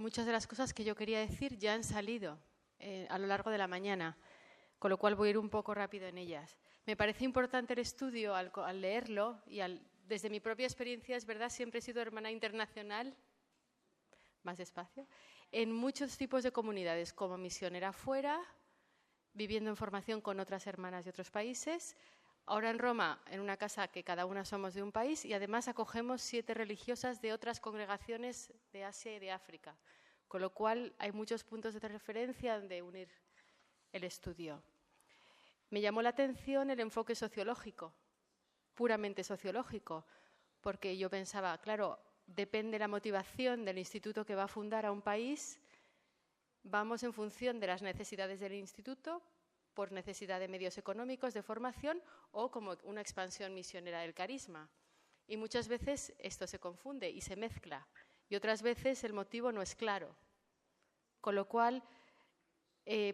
muchas de las cosas que yo quería decir ya han salido a lo largo de la mañana, con lo cual voy a ir un poco rápido en ellas. Me parece importante el estudio al leerlo y desde mi propia experiencia, es verdad, siempre he sido hermana internacional, más despacio, en muchos tipos de comunidades, como misionera fuera, viviendo en formación con otras hermanas de otros países. Ahora en Roma, en una casa que cada una somos de un país y además acogemos 7 religiosas de otras congregaciones de Asia y de África, con lo cual hay muchos puntos de referencia donde unir el estudio. Me llamó la atención el enfoque sociológico, puramente sociológico, porque yo pensaba, claro, depende la motivación del instituto que va a fundar a un país, vamos en función de las necesidades del instituto, por necesidad de medios económicos, de formación o como una expansión misionera del carisma. Y muchas veces esto se confunde y se mezcla y otras veces el motivo no es claro. Con lo cual,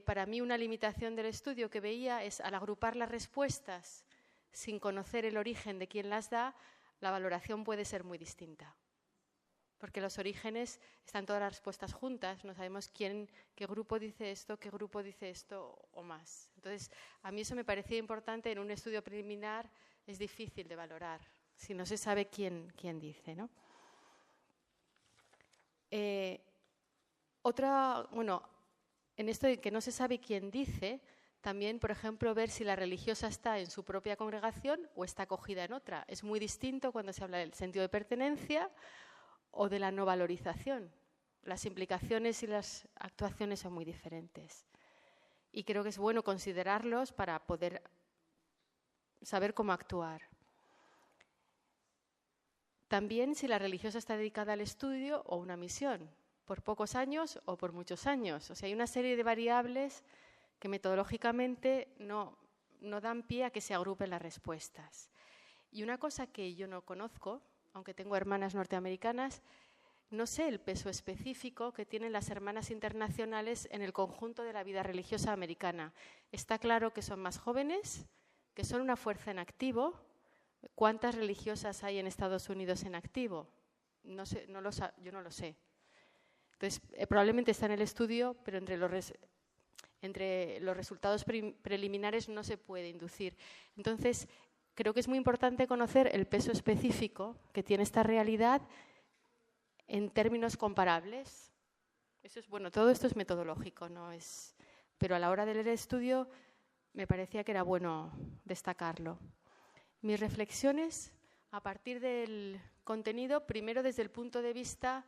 para mí una limitación del estudio que veía es al agrupar las respuestas sin conocer el origen de quién las da, la valoración puede ser muy distinta. Porque los orígenes están todas las respuestas juntas, no sabemos qué grupo dice esto, qué grupo dice esto o más. Entonces, a mí eso me parecía importante, en un estudio preliminar es difícil de valorar, si no se sabe quién dice, ¿no? En esto de que no se sabe quién dice, también, por ejemplo, ver si la religiosa está en su propia congregación o está acogida en otra. Es muy distinto cuando se habla del sentido de pertenencia o de la no valorización. Las implicaciones y las actuaciones son muy diferentes. Y creo que es bueno considerarlos para poder saber cómo actuar. También si la religiosa está dedicada al estudio o una misión, por pocos años o por muchos años. O sea, hay una serie de variables que metodológicamente no dan pie a que se agrupen las respuestas. Y una cosa que yo no conozco, aunque tengo hermanas norteamericanas, no sé el peso específico que tienen las hermanas internacionales en el conjunto de la vida religiosa americana. Está claro que son más jóvenes, que son una fuerza en activo. ¿Cuántas religiosas hay en Estados Unidos en activo? No sé, yo no lo sé. Entonces, probablemente está en el estudio, pero entre los resultados preliminares no se puede inducir. Entonces, creo que es muy importante conocer el peso específico que tiene esta realidad en términos comparables. Eso es bueno, todo esto es metodológico, pero a la hora de leer el estudio me parecía que era bueno destacarlo. Mis reflexiones a partir del contenido, primero desde el punto de vista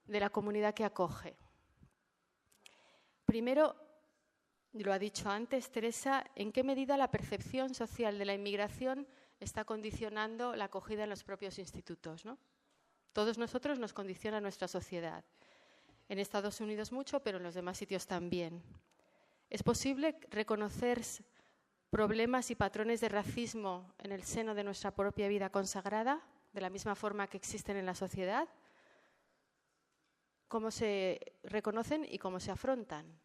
de la comunidad que acoge. Primero, lo ha dicho antes Teresa, ¿en qué medida la percepción social de la inmigración está condicionando la acogida en los propios institutos, ¿no? Todos nosotros nos condiciona nuestra sociedad. En Estados Unidos mucho, pero en los demás sitios también. ¿Es posible reconocer problemas y patrones de racismo en el seno de nuestra propia vida consagrada, de la misma forma que existen en la sociedad? ¿Cómo se reconocen y cómo se afrontan?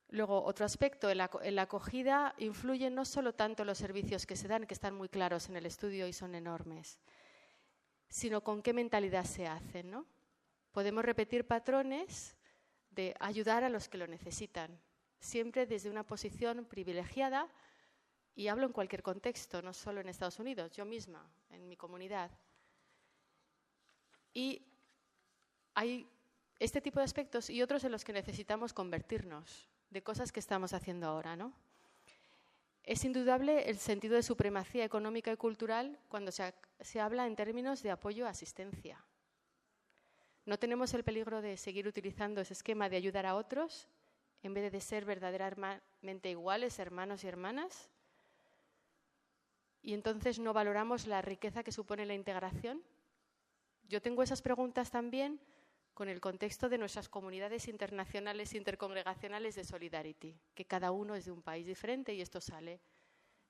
Luego, otro aspecto, en la acogida influyen no solo tanto los servicios que se dan, que están muy claros en el estudio y son enormes, sino con qué mentalidad se hacen, ¿no? Podemos repetir patrones de ayudar a los que lo necesitan, siempre desde una posición privilegiada, y hablo en cualquier contexto, no solo en Estados Unidos, yo misma, en mi comunidad. Y hay este tipo de aspectos y otros en los que necesitamos convertirnos, de cosas que estamos haciendo ahora, ¿no? Es indudable el sentido de supremacía económica y cultural cuando se habla en términos de apoyo a asistencia. ¿No tenemos el peligro de seguir utilizando ese esquema de ayudar a otros en vez de ser verdaderamente iguales, hermanos y hermanas? ¿Y entonces no valoramos la riqueza que supone la integración? Yo tengo esas preguntas también con el contexto de nuestras comunidades internacionales intercongregacionales de Solidarity, que cada uno es de un país diferente y esto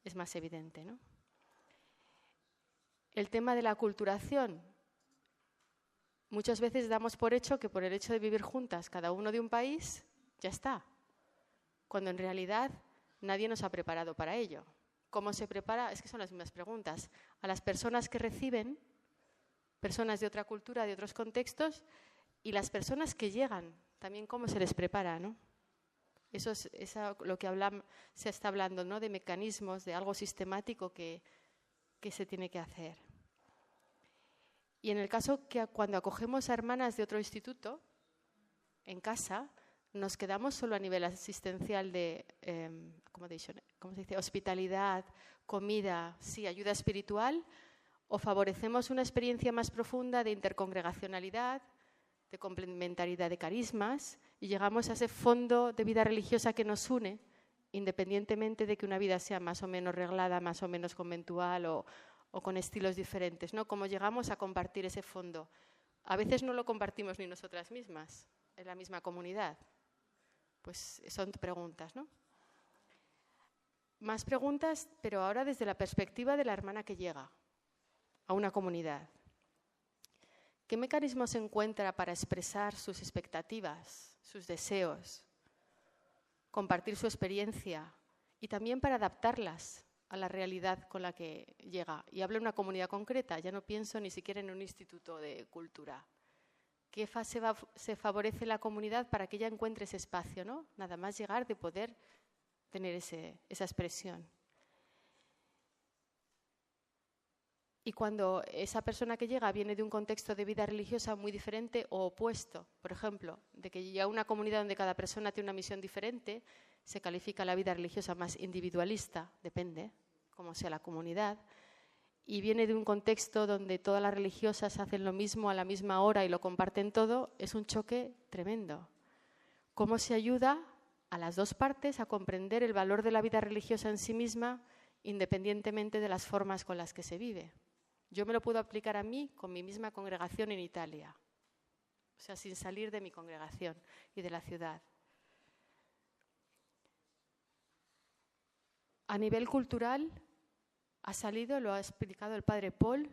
es más evidente, ¿no? El tema de la aculturación. Muchas veces damos por hecho que por el hecho de vivir juntas, cada uno de un país, ya está. Cuando en realidad nadie nos ha preparado para ello. ¿Cómo se prepara? Es que son las mismas preguntas. A las personas que reciben, personas de otra cultura, de otros contextos, Y las personas que llegan, también cómo se les prepara, ¿no? Eso es lo que se está hablando, ¿no? De mecanismos, de algo sistemático que se tiene que hacer. Y en el caso que cuando acogemos a hermanas de otro instituto, en casa, nos quedamos solo a nivel asistencial de, ¿cómo se dice? Hospitalidad, comida, sí, ayuda espiritual, o favorecemos una experiencia más profunda de intercongregacionalidad, de complementariedad de carismas, y llegamos a ese fondo de vida religiosa que nos une, independientemente de que una vida sea más o menos reglada, más o menos conventual o con estilos diferentes, ¿no? Cómo llegamos a compartir ese fondo. A veces no lo compartimos ni nosotras mismas, en la misma comunidad. Pues son preguntas, ¿no? Más preguntas, pero ahora desde la perspectiva de la hermana que llega a una comunidad. ¿Qué mecanismos encuentra para expresar sus expectativas, sus deseos, compartir su experiencia y también para adaptarlas a la realidad con la que llega? Y hablo de una comunidad concreta, ya no pienso ni siquiera en un instituto de cultura. ¿Qué fase se favorece la comunidad para que ella encuentre ese espacio, ¿no? Nada más llegar de poder tener esa expresión. Y cuando esa persona que llega viene de un contexto de vida religiosa muy diferente o opuesto, por ejemplo, de que llega a una comunidad donde cada persona tiene una misión diferente, se califica la vida religiosa más individualista, depende cómo sea la comunidad, y viene de un contexto donde todas las religiosas hacen lo mismo a la misma hora y lo comparten todo, es un choque tremendo. ¿Cómo se ayuda a las dos partes a comprender el valor de la vida religiosa en sí misma, independientemente de las formas con las que se vive? Yo me lo puedo aplicar a mí con mi misma congregación en Italia, o sea, sin salir de mi congregación y de la ciudad. A nivel cultural, ha salido, lo ha explicado el padre Paul,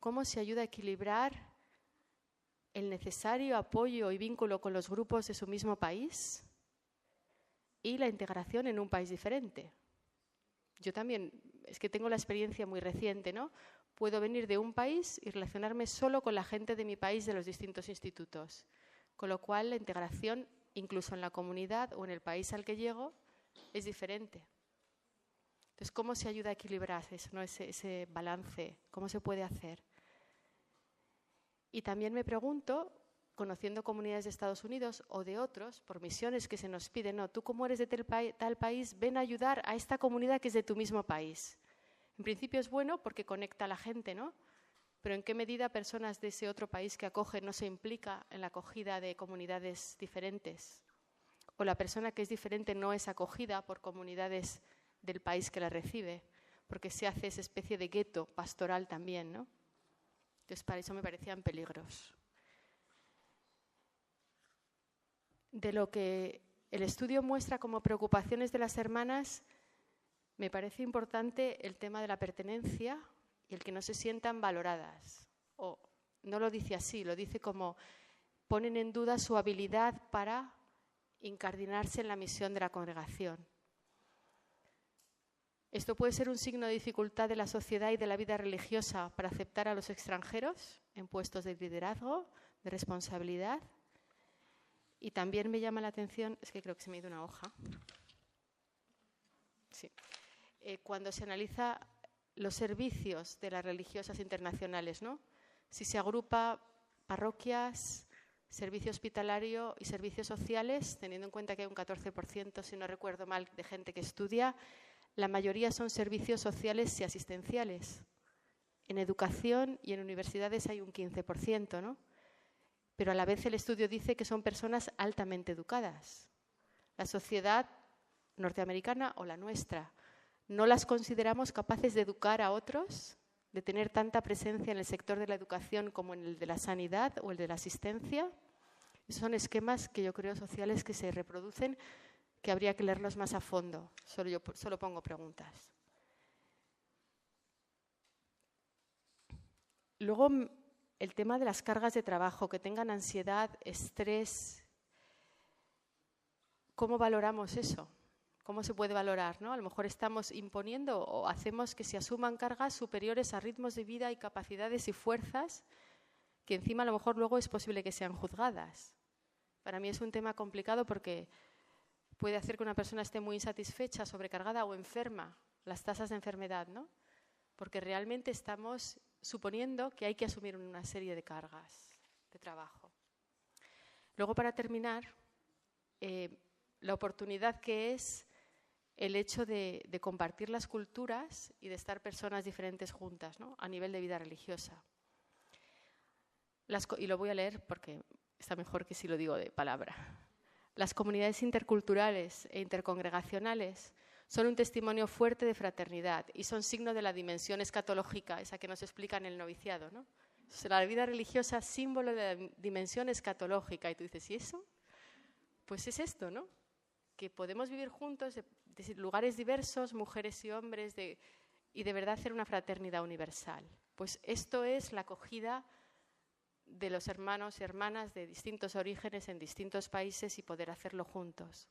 cómo se ayuda a equilibrar el necesario apoyo y vínculo con los grupos de su mismo país y la integración en un país diferente. Yo también, es que tengo la experiencia muy reciente, ¿no? Puedo venir de un país y relacionarme solo con la gente de mi país de los distintos institutos, con lo cual la integración, incluso en la comunidad o en el país al que llego, es diferente. Entonces, ¿cómo se ayuda a equilibrar eso, ¿no? ese balance? ¿Cómo se puede hacer? Y también me pregunto, conociendo comunidades de Estados Unidos o de otros, por misiones que se nos piden, no, tú como eres de tal país, ven a ayudar a esta comunidad que es de tu mismo país. En principio es bueno porque conecta a la gente, ¿no? Pero ¿en qué medida personas de ese otro país que acoge no se implica en la acogida de comunidades diferentes? O la persona que es diferente no es acogida por comunidades del país que la recibe, porque se hace esa especie de gueto pastoral también, ¿no? Entonces, para eso me parecían peligros. De lo que el estudio muestra como preocupaciones de las hermanas, me parece importante el tema de la pertenencia y el que no se sientan valoradas. O no lo dice así, lo dice como ponen en duda su habilidad para incardinarse en la misión de la congregación. Esto puede ser un signo de dificultad de la sociedad y de la vida religiosa para aceptar a los extranjeros en puestos de liderazgo, de responsabilidad. Y también me llama la atención, es que creo que se me ha ido una hoja. Sí. Cuando se analiza los servicios de las religiosas internacionales, ¿no? Si se agrupa parroquias, servicio hospitalario y servicios sociales, teniendo en cuenta que hay un 14%, si no recuerdo mal, de gente que estudia, la mayoría son servicios sociales y asistenciales. En educación y en universidades hay un 15%, ¿no? Pero a la vez el estudio dice que son personas altamente educadas. La sociedad norteamericana o la nuestra, ¿no las consideramos capaces de educar a otros, de tener tanta presencia en el sector de la educación como en el de la sanidad o el de la asistencia? Esos son esquemas que yo creo sociales que se reproducen, que habría que leerlos más a fondo. Solo pongo preguntas. Luego, el tema de las cargas de trabajo, que tengan ansiedad, estrés. ¿Cómo valoramos eso? ¿Cómo se puede valorar, ¿no? A lo mejor estamos imponiendo o hacemos que se asuman cargas superiores a ritmos de vida y capacidades y fuerzas que encima a lo mejor luego es posible que sean juzgadas. Para mí es un tema complicado porque puede hacer que una persona esté muy insatisfecha, sobrecargada o enferma, las tasas de enfermedad, ¿no? Porque realmente estamos suponiendo que hay que asumir una serie de cargas de trabajo. Luego, para terminar, la oportunidad que es el hecho de compartir las culturas y de estar personas diferentes juntas, ¿no? A nivel de vida religiosa. Y lo voy a leer porque está mejor que si lo digo de palabra. Las comunidades interculturales e intercongregacionales son un testimonio fuerte de fraternidad y son signo de la dimensión escatológica, esa que nos explica en el noviciado, ¿no? La vida religiosa, símbolo de la dimensión escatológica. Y tú dices, ¿y eso? Pues es esto, ¿no? Que podemos vivir juntos de lugares diversos, mujeres y hombres, y de verdad hacer una fraternidad universal. Pues esto es la acogida de los hermanos y hermanas de distintos orígenes en distintos países y poder hacerlo juntos.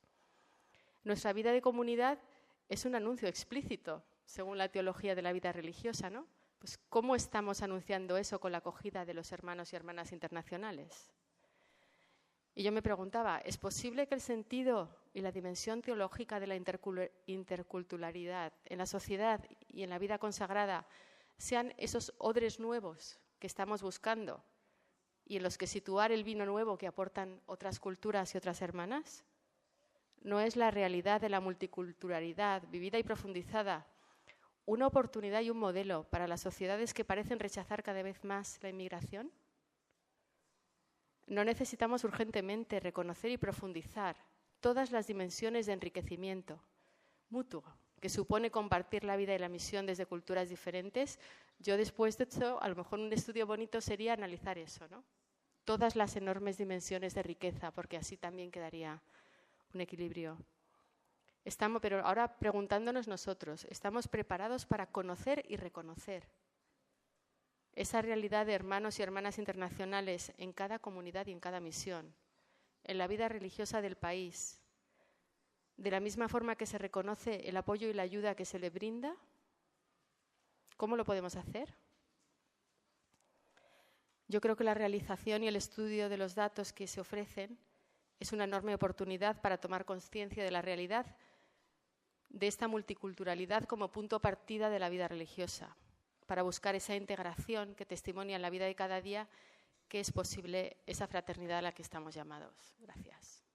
Nuestra vida de comunidad es un anuncio explícito, según la teología de la vida religiosa, ¿no? Pues ¿cómo estamos anunciando eso con la acogida de los hermanos y hermanas internacionales? Y yo me preguntaba, ¿es posible que el sentido y la dimensión teológica de la interculturalidad en la sociedad y en la vida consagrada sean esos odres nuevos que estamos buscando y en los que situar el vino nuevo que aportan otras culturas y otras hermanas? ¿No es la realidad de la multiculturalidad vivida y profundizada una oportunidad y un modelo para las sociedades que parecen rechazar cada vez más la inmigración? No necesitamos urgentemente reconocer y profundizar todas las dimensiones de enriquecimiento mutuo que supone compartir la vida y la misión desde culturas diferentes. Yo después de esto, a lo mejor un estudio bonito sería analizar eso, ¿no? Todas las enormes dimensiones de riqueza, porque así también quedaría un equilibrio. Pero ahora preguntándonos nosotros, ¿estamos preparados para conocer y reconocer esa realidad de hermanos y hermanas internacionales en cada comunidad y en cada misión, en la vida religiosa del país, de la misma forma que se reconoce el apoyo y la ayuda que se le brinda? ¿Cómo lo podemos hacer? Yo creo que la realización y el estudio de los datos que se ofrecen es una enorme oportunidad para tomar conciencia de la realidad de esta multiculturalidad como punto de partida de la vida religiosa, para buscar esa integración que testimonia en la vida de cada día que es posible esa fraternidad a la que estamos llamados. Gracias.